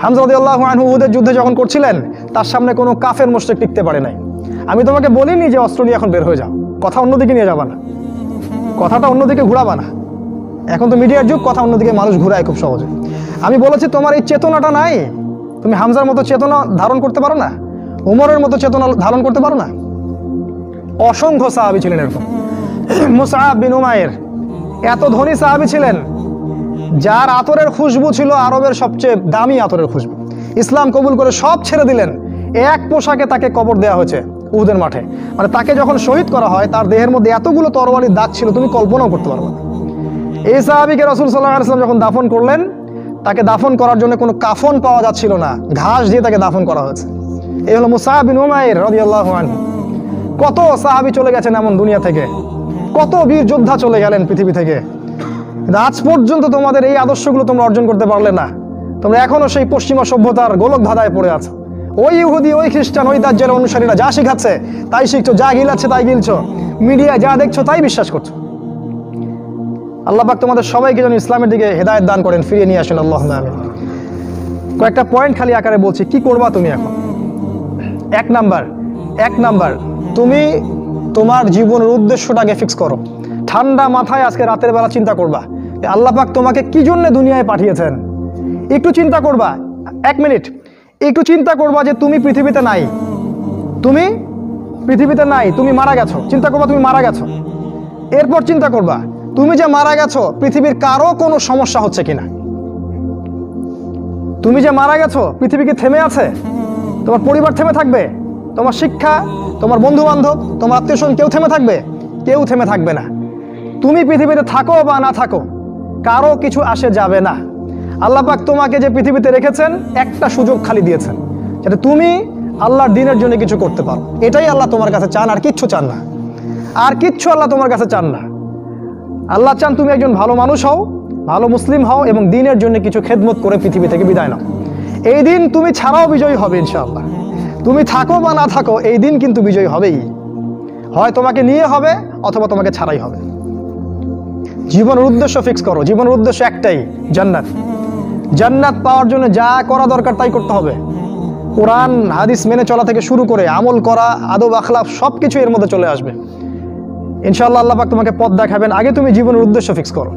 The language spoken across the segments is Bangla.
হামজা রাদিয়াল্লাহু আনহু উহুদের যুদ্ধে যখন করছিলেন, তার সামনে কোনো কাফের মুশরিক টিকতে পারে নাই। আমি তোমাকে বলিনি যে অস্ত্র নিয়ে এখন বের হয়ে যাও, কথা অন্যদিকে নিয়ে যাবা না, কথাটা অন্যদিকে ঘুরাবা না। এখন তো মিডিয়ার যুগ, কথা অন্যদিকে মানুষ ঘুরায় খুব সহজে। আমি বলেছি তোমার এই চেতনাটা নাই, তুমি হামজার মতো চেতনা ধারণ করতে পারো না, উমরের মতো চেতনা ধারণ করতে পারো না। অসংখ্য সাহাবী ছিলেন এরকম। মুসআব বিন উমাইর এত ধনী সাহাবী ছিলেন, যার আতরের খুশবু ছিল আরবের সবচেয়ে দামি আতরের খুশবু। ইসলাম কবুল করে সব ছেড়ে দিলেন, এক পোশাকে তাকে কবর দেওয়া হয়েছে উহুদের মাঠে। মানে তাকে যখন শহীদ করা হয়, তার দেহের মধ্যে এতগুলো তরবারির দাগ ছিল, তুমি কল্পনাও করতে পারবে না। এই সাহাবীকে রাসূল সাল্লাল্লাহু আলাইহি ওয়াসাল্লাম যখন দাফন করলেন, তাকে দাফন করার জন্য কোনো কাফন পাওয়া যাচ্ছিল না, ঘাস দিয়ে তাকে দাফন করা হয়েছে। এই হলো মুসআব বিন উমাইর রাদিয়াল্লাহু আনহু। কত সাহাবী চলে গেছেন এমন দুনিয়া থেকে, কত বীর যোদ্ধা চলে গেলেন পৃথিবী থেকে, আজ পর্যন্ত তোমাদের এই আদর্শগুলো তোমরা অর্জন করতে পারলে না। তোমরা এখনো সেই পশ্চিমা সভ্যতার গোলক ধাঁধায় পড়ে আছো। ওই ইহুদি, ওই খ্রিস্টান, ওই দাজ্জাল অনুসারীরা যা শিখাচ্ছে তাই শিখছো, যা গিলাচ্ছে তাই গিলছো, মিডিয়ায় যা দেখছো তাই বিশ্বাস করছো। আল্লাহ পাক তোমাদের সবাইকে যেন ইসলামের দিকে হেদায়েত দান করেন, ফিরিয়ে নিয়ে আসেন, আল্লাহুম্মা আমিন। কয়েকটা পয়েন্ট খালি আকারে বলছি, কি করবা তুমি এখন। এক নাম্বার, তুমি তোমার জীবনের উদ্দেশ্যটাকে ফিক্স করো। ঠান্ডা মাথায় আজকে রাতের বেলা চিন্তা করবা আল্লাহ পাক তোমাকে কি জন্য দুনিয়ায় পাঠিয়েছেন। একটু চিন্তা করবা, 1 মিনিট একটু চিন্তা করবা যে তুমি পৃথিবীতে নাই, তুমি পৃথিবীতে নাই, তুমি মারা গেছো। চিন্তা করবা তুমি মারা গেছো। এরপর চিন্তা করবা তুমি যে মারা গেছো, পৃথিবীর কারো কোনো সমস্যা হচ্ছে কিনা। তুমি যে মারা গেছো, পৃথিবী কি থেমে আছে? তোমার পরিবার থেমে থাকবে? তোমার শিক্ষা, তোমার বন্ধু বান্ধব, তোমার আত্মীয় স্বজন কেউ থেমে থাকবে? কেউ থেমে থাকবে না। তুমি পৃথিবীতে থাকো বা না থাকো, কারো কিছু আসে যাবে না। আল্লাহ পাক তোমাকে যে পৃথিবীতে রেখেছেন, একটা সুযোগ খালি দিয়েছেন, যাতে তুমি আল্লাহর দ্বীনের জন্য কিছু করতে পারো। এটাই আল্লাহ তোমার কাছে চান, আর কিচ্ছু চান না। আর কিচ্ছু আল্লাহ তোমার কাছে চান না। আল্লাহ চান তুমি একজন ভালো মানুষ হও, ভালো মুসলিম হও, এবং দ্বীনের জন্য কিছু খেদমত করে পৃথিবী থেকে বিদায় নাও। এই দিন তুমি ছাড়াও বিজয়ী হবে ইনশাআল্লাহ। তুমি থাকো বা না থাকো, এই দিন কিন্তু বিজয়ী হবেই। হয় তোমাকে নিয়ে হবে, অথবা তোমাকে ছাড়াই হবে। জীবনের উদ্দেশ্য ফিক্স করো। জীবনের উদ্দেশ্য একটাই, জান্নাত। জান্নাত পাওয়ার জন্য যা করা দরকার তাই করতে হবে। কোরআন হাদিস মেনে চলা থেকে শুরু করে আমল করা, আদব আখলাক সব কিছু এর মধ্যে চলে আসবে ইনশাআল্লাহ। আল্লাহ পাক তোমাকে পথ দেখাবেন। আগে তুমি জীবনের উদ্দেশ্য ফিক্স করো।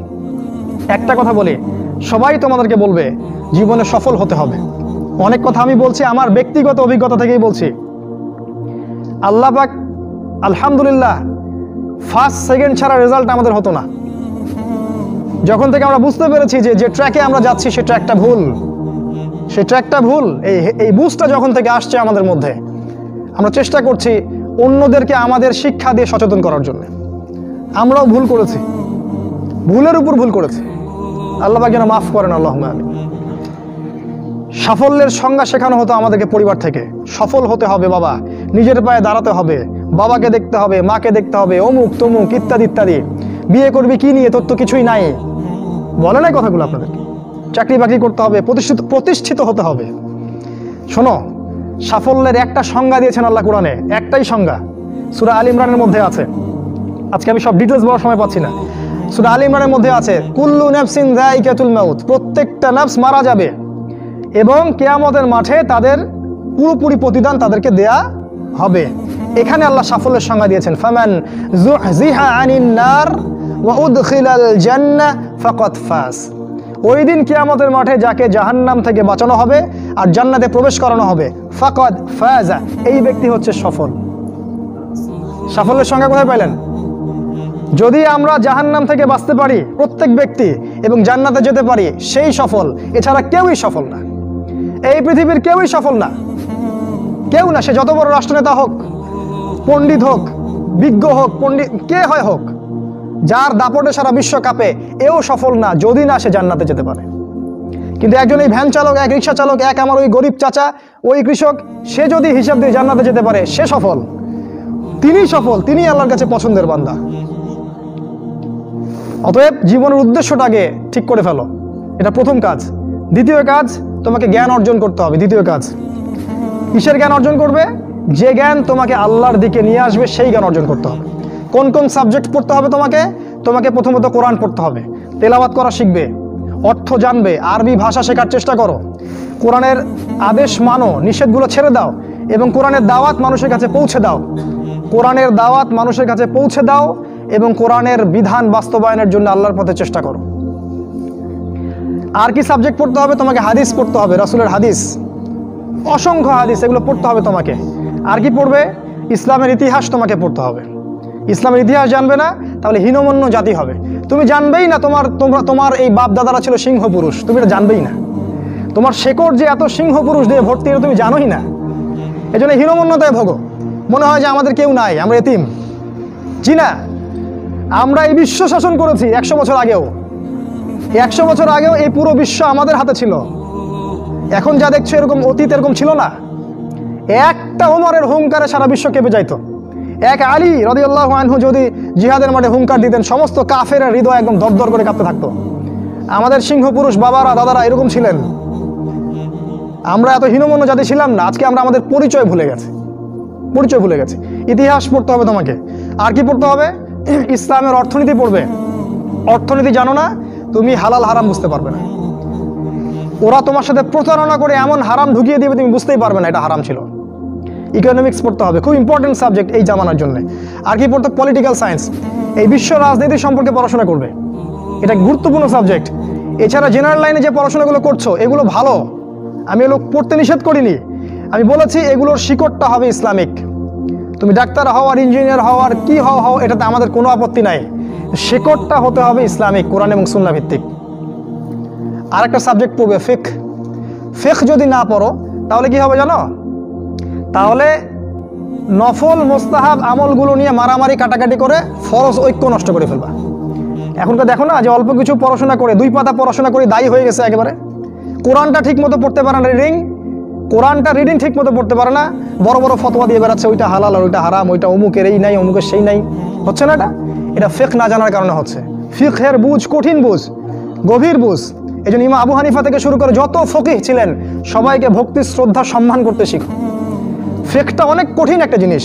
একটা কথা বলি, সবাই তোমাদেরকে বলবে জীবনে সফল হতে হবে। অনেক কথা আমি বলছি আমার ব্যক্তিগত অভিজ্ঞতা থেকেই বলছি। আল্লাহ পাক আলহামদুলিল্লাহ, ফার্স্ট সেকেন্ড ছাড়া রেজাল্ট আমাদের হতো না। যখন থেকে আমরা বুঝতে পেরেছি যে ট্র্যাকে আমরা যাচ্ছি সে ট্র্যাকটা ভুল, সেই ট্র্যাকটা ভুল, এই বুঝটা যখন থেকে আসছে আমাদের মধ্যে, আমরা চেষ্টা করছি অন্যদেরকে আমাদের শিক্ষা দিয়ে সচেতন করার জন্য। আমরাও ভুল করেছি, ভুলের উপর ভুল করেছি। আল্লাহ পাক যেন মাফ করেন, আল্লাহুম্মা আমিন। সাফল্যের সংজ্ঞা শেখানো হতো আমাদেরকে পরিবার থেকে। সফল হতে হবে বাবা, নিজের পায়ে দাঁড়াতে হবে, বাবাকে দেখতে হবে, মাকে দেখতে হবে, অমুক তমুক ইত্যাদি ইত্যাদি। বিয়ে করবি কি নিয়ে, তোর তো কিছুই নাই, বলে নাই কথাগুলো আপনাদেরকে। চাকরি বাকরি করতে হবে, প্রতিষ্ঠিত হতে হবে। শোনো, সাফল্যের একটা সংজ্ঞা দিয়েছেন আল্লাহ কোরআনে, একটাই সংজ্ঞা, সূরা আল ইমরানের মধ্যে আছে। আজকে আমি সব ডিটেলস বলার সময় পাচ্ছি না। সূরা আল ইমরানের মধ্যে আছে, কুল্লু নাফসিন যায়িকাতুল মাউত, প্রত্যেকটা নফস মারা যাবে এবং কিয়ামতের মাঠে তাদের পুরোপুরি প্রতিদান তাদেরকে দেয়া হবে। এখানে আল্লাহ সাফল্যের সংজ্ঞা দিয়েছেন, ফামান যুহজিহা আনিন নার ওয়া উদখিলাল জান্নাহ ফাকাদ ফাজ। ওই দিন কিয়ামতের মাঠে যাকে জাহান্নাম থেকে বাঁচানো হবে আর জান্নাতে প্রবেশ করানো হবে, ফাকাদ ফাজা, এই ব্যক্তি হচ্ছে সফল। সাফল্যের সংজ্ঞা কোথায় পাইলেন? যদি আমরা জাহান্নাম থেকে বাঁচতে পারি প্রত্যেক ব্যক্তি এবং জান্নাতে যেতে পারি, সেই সফল। এছাড়া কেউই সফল না, এই পৃথিবীর কেউই সফল না, কেউ না। সে যত বড় রাষ্ট্রনেতা হোক, পণ্ডিত হোক, বিজ্ঞ হোক, পণ্ডিত কে হয় হোক, যার দাপটে সারা বিশ্ব কাঁপে, এও সফল না যদি না সে জান্নাতে যেতে পারে। কিন্তু একজন এই ভ্যান চালক, এক রিক্সা চালক, এক আমার ওই গরিব চাচা, ওই কৃষক, সে যদি হিসাব দিয়ে জান্নাতে যেতে পারে, সে সফল। তিনি সফল, তিনি আল্লাহর কাছে পছন্দের বান্দা। অতএব জীবনের উদ্দেশ্যটাকে ঠিক করে ফেলো, এটা প্রথম কাজ। দ্বিতীয় কাজ, তোমাকে জ্ঞান অর্জন করতে হবে। দ্বিতীয় কাজ, কিসের জ্ঞান অর্জন করবে? যে জ্ঞান তোমাকে আল্লাহর দিকে নিয়ে আসবে, সেই জ্ঞান অর্জন করতে হবে। কোন কোন সাবজেক্ট পড়তে হবে তোমাকে প্রথমত কোরআন পড়তে হবে, তেলাওয়াত করা শিখবে, অর্থ জানবে, আরবি ভাষা শেখার চেষ্টা করো, কোরআনের আদেশ মানো, নিষেধগুলো ছেড়ে দাও এবং কোরআনের দাওয়াত মানুষের কাছে পৌঁছে দাও। কোরআনের দাওয়াত মানুষের কাছে পৌঁছে দাও এবং কোরআনের বিধান বাস্তবায়নের জন্য আল্লাহর পথে চেষ্টা করো। আর কি সাবজেক্ট পড়তে হবে? তোমাকে হাদিস পড়তে হবে, রাসূলের হাদিস, অসংখ্য হাদিস, এগুলো পড়তে হবে তোমাকে। আর কি পড়বে? ইসলামের ইতিহাস তোমাকে পড়তে হবে। ইসলামের ইতিহাস জানবে না তাহলে হীনমন্য জাতি হবে। তুমি জানবেই না তোমার এই বাপ দাদারা ছিল সিংহ পুরুষ, তুমি এটা জানবেই না। তোমার শেকড় যে এত সিংহ পুরুষ দিয়ে ভর্তি, এটা তুমি জানোই না। এই জন্য হীনমন্যতায় ভোগো, মনে হয় যে আমাদের কেউ নাই, আমরা এতিম। জি না, আমরা এই বিশ্ব শাসন করেছি 100 বছর আগেও। 100 বছর আগেও এই পুরো বিশ্ব আমাদের হাতে ছিল। এখন যা দেখছো এরকম অতীত এরকম ছিল না। একটা ওমরের হুঙ্কারে সারা বিশ্ব কেঁপে যাইতো। এক আলী রাদিয়াল্লাহু আনহু যদি জিহাদের মাঠে হুঙ্কার দিতেন, সমস্ত কাফেরের হৃদয় একদম দরদর করে কাঁপতে থাকতো। আমাদের সিংহ পুরুষ বাবারা দাদারা এরকম ছিলেন। আমরা এত হীনমন্য জাতি ছিলাম না, আজকে আমরা আমাদের পরিচয় ভুলে গেছি। ইতিহাস পড়তে হবে তোমাকে। আর কি পড়তে হবে? ইসলামের অর্থনীতি পড়বে। অর্থনীতি জানো না, তুমি হালাল হারাম বুঝতে পারবে না। ওরা তোমার সাথে প্রতারণা করে এমন হারাম ঢুকিয়ে দিবে তুমি বুঝতেই পারবে না এটা হারাম ছিল। ইকোনমিক্স পড়তে হবে, খুব ইম্পর্টেন্ট সাবজেক্ট এই জামানার জন্য। আর কি পড়তে? পলিটিক্যাল সায়েন্স, এই বিশ্ব রাজনীতি সম্পর্কে পড়াশোনা করবে, এটা গুরুত্বপূর্ণ সাবজেক্ট। এছাড়া জেনারেল লাইনে যে পড়াশোনাগুলো করছো এগুলো ভালো, আমি এগুলো পড়তে নিষেধ করিনি। আমি বলেছি এগুলোর শিকড়টা হবে ইসলামিক। তুমি ডাক্তার হও আর ইঞ্জিনিয়ার হও আর কি হও, এটাতে আমাদের কোনো আপত্তি নাই। শিকড়টা হতে হবে ইসলামিক, কোরআন এবং সুন্নাহ ভিত্তিক। আর একটা সাবজেক্ট পড়বে ফিকহ। ফিকহ যদি না পড়ো তাহলে কি হবে জানো? তাহলে নফল মোস্তাহাব আমলগুলো নিয়ে মারামারি কাটাকাটি করে ফরজ ঐক্য নষ্ট করে ফেলবা। এখনকার দেখো না যে অল্প কিছু পড়াশোনা করে, 2 পাতা পড়াশোনা করে দায়ী হয়ে গেছে একেবারে। কোরআনটা ঠিক মতো পড়তে পারে না, রিডিং ঠিক মতো পড়তে পারে না, বড় বড় ফতোয়া দিয়ে বেড়াচ্ছে, ওইটা হালাল আর ওইটা হারাম, ওইটা অমুকের এই নাই অমুকের সেই নাই। হচ্ছে না এটা ফিকহ না জানার কারণে হচ্ছে। ফিকহের বুঝ কঠিন বুঝ, গভীর বুঝ। এই জন্য ইমাম আবু হানিফা থেকে শুরু করে যত ফকিহ ছিলেন সবাইকে ভক্তি শ্রদ্ধা সম্মান করতে শিখো। ফিকহটা অনেক কঠিন একটা জিনিস।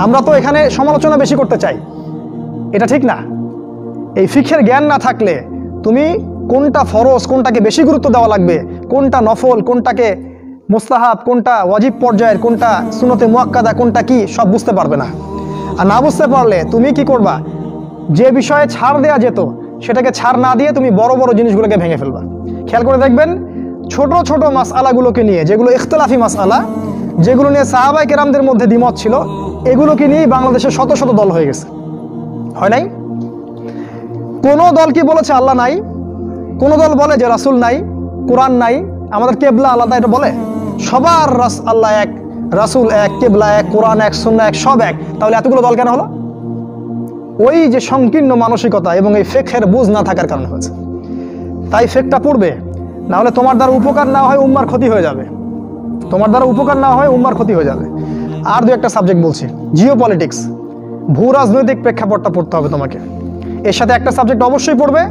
আমরা তো এখানে সমালোচনা বেশি করতে চাই, এটা ঠিক না। এই ফিকহের জ্ঞান না থাকলে তুমি কোনটা ফরজ, কোনটাকে বেশি গুরুত্ব দেওয়া লাগবে, কোনটা নফল, কোনটাকে মুস্তাহাব, কোনটা ওয়াজিব পর্যায়ের, কোনটা সুন্নতে মুআক্কাদা, কোনটা কি, সব বুঝতে পারবে না। আর না বুঝতে পারলে তুমি কি করবা? যে বিষয়ে ছাড় দেয়া যেত সেটাকে ছাড় না দিয়ে তুমি বড় বড় জিনিসগুলোকে ভেঙে ফেলবা। খেয়াল করে দেখবেন ছোট ছোট মাসআলাগুলোকে নিয়ে, যেগুলো ইখতিলাফি মাসআলা, যেগুলো নিয়ে সাহাবায়ে কেরামদের মধ্যে দ্বিমত ছিল, এগুলোকে নিয়েই বাংলাদেশে শত শত দল হয়ে গেছে। হয় নাই? কোন দল কি বলেছে আল্লাহ নাই? কোন দল বলে যে রাসূল নাই, কোরআন নাই, আমাদের কেবলা আলাদা, এটা বলে? সবার আল্লাহ এক, রাসূল এক, কেবলা এক, কোরআন এক, সুন্নাহ এক, সব এক। তাহলে এতগুলো দল কেন হলো? ওই যে সংকীর্ণ মানসিকতা এবং এই ফিকহের বুঝ না থাকার কারণে হয়েছে। তাই ফিকহটা পড়বে, না হলে তোমার দ্বারা উপকার না হয় উম্মার ক্ষতি হয়ে যাবে। আর 2-1টা সাবজেক্ট বলছি। জিও পলিটিক্স, ভূ রাজনৈতিক প্রেক্ষাপটটা পড়তে হবে তোমাকে। এর সাথে একটা সাবজেক্ট অবশ্যই পড়বে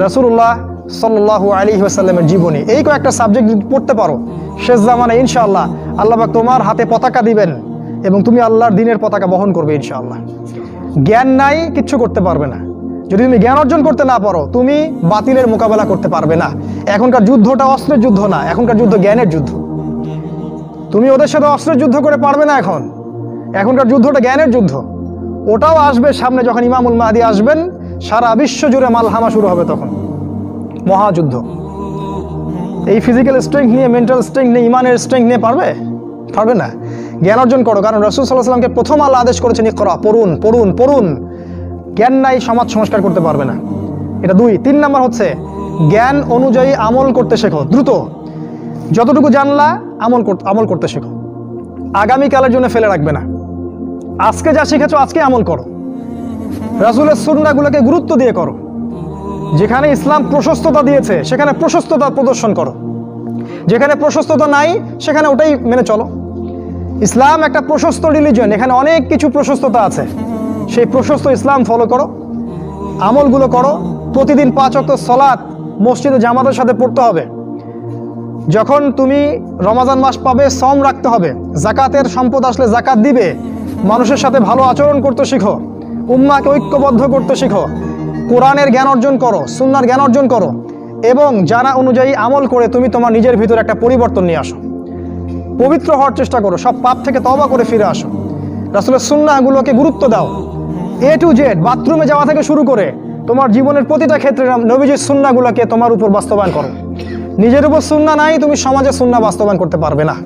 রাসূলুল্লাহ সাল্লাল্লাহু আলাইহি ওয়াসাল্লামের জীবনী। এই কয়েকটা সাবজেক্ট যদি পড়তে পারো, শেষ জামানায় ইনশাআল্লাহ আল্লাহ পাক তোমার হাতে পতাকা দিবেন এবং তুমি আল্লাহর দ্বীনের পতাকা বহন করবে ইনশাআল্লাহ। জ্ঞান নাই, কিচ্ছু করতে পারবে না। যদি তুমি জ্ঞান অর্জন করতে না পারো, তুমি বাতিলের মোকাবেলা করতে পারবে না। এখনকার যুদ্ধটা অস্ত্রের যুদ্ধ না, এখনকার যুদ্ধ জ্ঞানের যুদ্ধ। তুমি ওদের সাথে অস্ত্রের যুদ্ধ করে পারবে না। এখনকার যুদ্ধটা জ্ঞানের যুদ্ধ। ওটাও আসবে সামনে, যখন ইমামুল মাহদী আসবেন, সারা বিশ্ব জুড়ে মালহামা শুরু হবে, তখন মহাযুদ্ধ। এই ফিজিক্যাল স্ট্রেংথ নিয়ে, মেন্টাল স্ট্রেংথ নিয়ে, ইমানের স্ট্রেংথ নিয়ে পারবে না। জ্ঞান অর্জন করো, কারণ রাসূল সাল্লাল্লাহু আলাইহি ওয়াসাল্লামকে প্রথম আল্লাহ আদেশ করেছেন ইকরা, পড়ুন। জ্ঞান নাই, সমাজ সংস্কার করতে পারবে না। এটা 2। 3 নাম্বার হচ্ছে জ্ঞান অনুযায়ী আমল করতে শেখো দ্রুত। যতটুকু জানলা আমল করতে শেখো, আগামীকালের জন্য ফেলে রাখবে না। আজকে যা শিখেছো আজকে আমল করো। রাসূলের সুন্নাহগুলোকে গুরুত্ব দিয়ে করো। যেখানে ইসলাম প্রশস্ততা দিয়েছে সেখানে প্রশস্ততা প্রদর্শন করো, যেখানে প্রশস্ততা নাই সেখানে ওটাই মেনে চলো। ইসলাম একটা প্রশস্ত রিলিজিয়ন, এখানে অনেক কিছু প্রশস্ততা আছে, সেই প্রশস্ত ইসলাম ফলো করো, আমলগুলো করো। প্রতিদিন 5 ওয়াক্ত সালাত মসজিদে জামাতের সাথে পড়তে হবে। যখন তুমি রমাজান মাস পাবে, সওম রাখতে হবে। যাকাতের সম্পদ আসলে যাকাত দিবে। মানুষের সাথে ভালো আচরণ করতে শিখো, উম্মাহকে ঐক্যবদ্ধ করতে শিখো। কোরআনের জ্ঞান অর্জন করো, সুন্নাহর জ্ঞান অর্জন করো। এবং জানা অনুযায়ী আমল করে তুমি তোমার নিজের ভিতরে একটা পরিবর্তন নিয়ে আসো, পবিত্র হওয়ার চেষ্টা করো, সব পাপ থেকে তওবা করে ফিরে আসো, রাসূলের সুন্নাহগুলোকে গুরুত্ব দাও। A to Z, বাথরুমে যাওয়া থেকে শুরু করে তোমার জীবনের প্রতিটা ক্ষেত্রে নবীজির সুন্নাহগুলোকে তোমার উপর বাস্তবায়ন করো। নিজের উপর সুন্নাহ নাই, তুমি সমাজে সুন্নাহ বাস্তবায়ন করতে পারবে না।